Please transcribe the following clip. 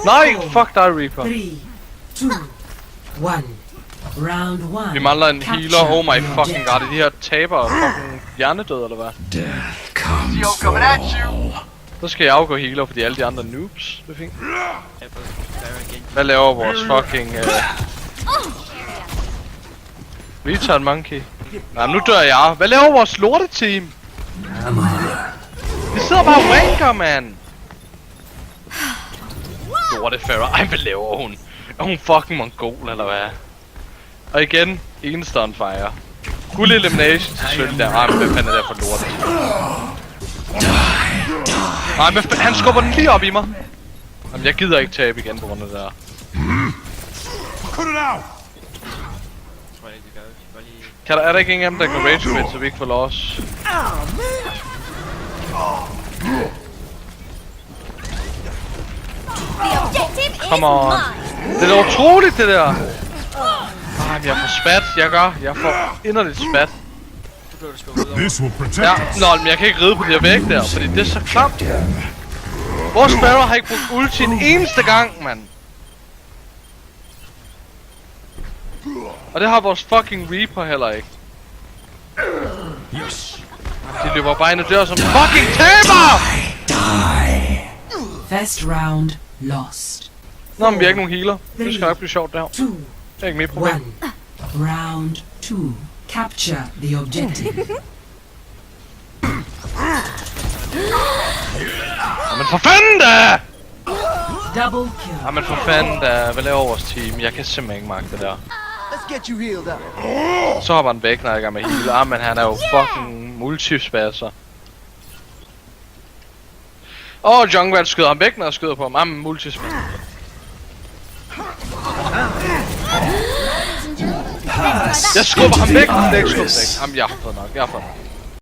Nej, fuck dig, Reaper. 3, 2, 1. Round 1. Vi mangler en healer, oh my fucking god. De her tabere fucking hjernedød, eller hvad? Så skal jeg afgå healer, fordi alle de andre noobs. Det er fint. Hvad laver vores fucking... Retard monkey? Nej, nu dør jeg. Hvad laver vores lorteteam? Vi sidder bare og ranker, man. Lortefarrer. Ej, hvad laver hun? Er hun fucking mongol, eller hvad? Og igen, en stunfire. Guld elimination til sølv der. Ej, men hvad fanden er der for lorte? Ej, men han skubber den lige op i mig. Jamen, jeg gider ikke tabe igen på grund af det der. Er der ikke ingen af dem, der kan rage quit, så vi ikke får loss? Come on. Det er utroligt, det der. Ej, jeg får spat. Jeg får inderligt spat. Ja, nå, men jeg kan ikke ride på de her væg der, fordi det er så klamt. Vores Sparrow har ikke brugt ulti en eneste gang, mand. Og det har vores fucking Reaper heller ikke. De løber bare ind og dør som fucking taber! First round lost. Nå, men vi har ikke nogen healer. Det skal nok blive sjovt der. Det er ikke mit problem. Round 2. Capture the objective. Men for fanden da! Double kill. Jamen for fanden da, hvad laver vores team? Jeg kan simpelthen ikke magte det der. Så hopper han væk, når jeg er i gang med heal. Men han er jo fucking multispasser. Junkrat skyder ham væk, når jeg skyder på ham. Multispasser. Jeg skubber ham væk, det er ikke skubbet væk. Jeg har fået nok,